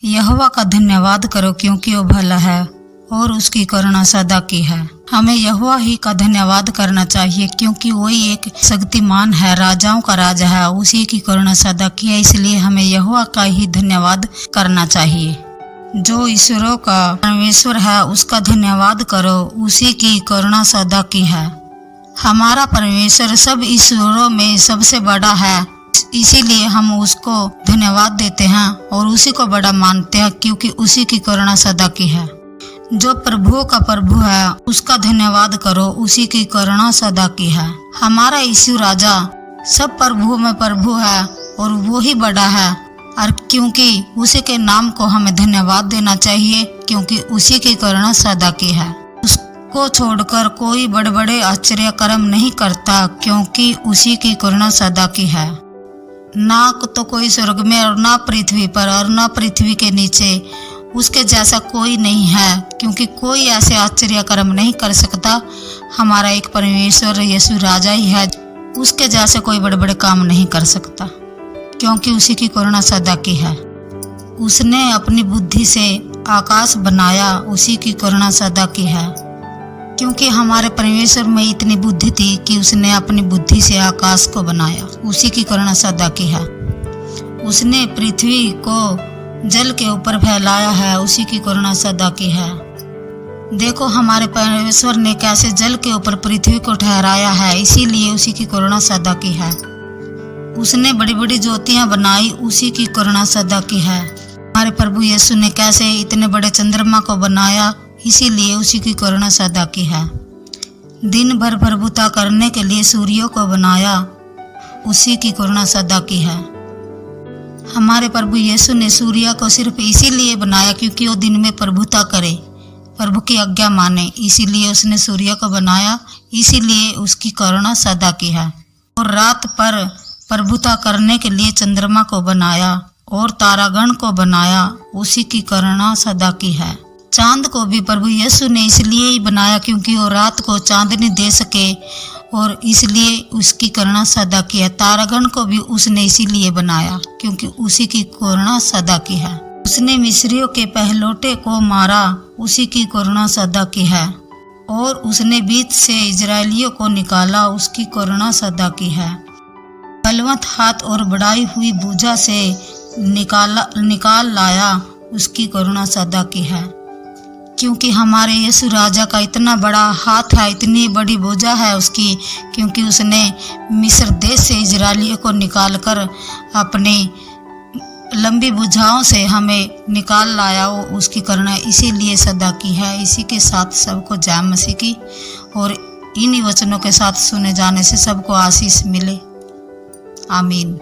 यहोवा का धन्यवाद करो क्योंकि वो भला है और उसकी करुणा सदा की है। हमें यहोवा ही का धन्यवाद करना चाहिए क्योंकि वही एक शक्तिमान है, राजाओं का राजा है, उसी की करुणा सदा की है। इसलिए हमें यहोवा का ही धन्यवाद करना चाहिए। जो ईश्वरों का परमेश्वर है उसका धन्यवाद करो, उसी की करुणा सदा की है। हमारा परमेश्वर सब ईश्वरों में सबसे बड़ा है, इसीलिए हम उसको धन्यवाद देते हैं और उसी को बड़ा मानते हैं क्योंकि उसी की करुणा सदा की है। जो प्रभुओं का प्रभु है उसका धन्यवाद करो, उसी की करुणा सदा की है। हमारा यीशु राजा सब प्रभुओं में प्रभु है और वो ही बड़ा है, और क्योंकि उसी के नाम को हमें धन्यवाद देना चाहिए क्योंकि उसी की करुणा सदा की है। उसको छोड़कर कोई बड़े बड़े आश्चर्य कर्म नहीं करता क्योंकि उसी की करुणा सदा की है। ना तो कोई स्वर्ग में और ना पृथ्वी पर और ना पृथ्वी के नीचे उसके जैसा कोई नहीं है क्योंकि कोई ऐसे आश्चर्य कर्म नहीं कर सकता। हमारा एक परमेश्वर यीशु राजा ही है, उसके जैसे कोई बड़े बड़े काम नहीं कर सकता क्योंकि उसी की करुणा सदा की है। उसने अपनी बुद्धि से आकाश बनाया, उसी की करुणा सदा की है। क्योंकि हमारे परमेश्वर में इतनी बुद्धि थी कि उसने अपनी बुद्धि से आकाश को बनाया, उसी की करुणा सदा की है। उसने पृथ्वी को जल के ऊपर फैलाया है, उसी की करुणा सदा की है। देखो हमारे परमेश्वर ने कैसे जल के ऊपर पृथ्वी को ठहराया है, इसीलिए उसी की करुणा सदा की है। उसने बड़ी बड़ी ज्योतियां बनाई, उसी की करुणा सदा की है। हमारे प्रभु यीशु ने कैसे इतने बड़े चंद्रमा को बनाया, इसीलिए उसी की करुणा सदा की है। दिन भर प्रभुता करने के लिए सूर्यों को बनाया, उसी की करुणा सदा की है। हमारे प्रभु यीशु ने सूर्य को सिर्फ इसीलिए बनाया क्योंकि वो दिन में प्रभुता करे, प्रभु की आज्ञा माने, इसीलिए उसने सूर्य को बनाया, इसीलिए उसकी करुणा सदा की है। और रात पर प्रभुता करने के लिए चंद्रमा को बनाया और तारागण को बनाया, उसी की करुणा सदा की है। चांद को भी प्रभु यीशु ने इसलिए ही बनाया क्योंकि वो रात को चांदनी दे सके और इसलिए उसकी करुणा सदा की है। तारागण को भी उसने इसीलिए बनाया क्योंकि उसी की करुणा सदा की है। उसने मिस्रियों के पहलौठे को मारा, उसी की करुणा सदा की है। और उसने बीच से इजरायलियों को निकाला, उसकी करुणा सदा की है। बलवंत हाथ और बढ़ाई हुई भुजा से निकाल लाया, उसकी करुणा सदा की है। क्योंकि हमारे यीशु राजा का इतना बड़ा हाथ है, इतनी बड़ी भुजा है उसकी, क्योंकि उसने मिस्र देश से इजरायलियों को निकालकर अपनी लंबी भुजाओं से हमें निकाल लाया, वो उसकी करुणा इसीलिए सदा की है। इसी के साथ सबको जय मसीह की और इन्हीं वचनों के साथ सुने जाने से सबको आशीष मिले। आमीन।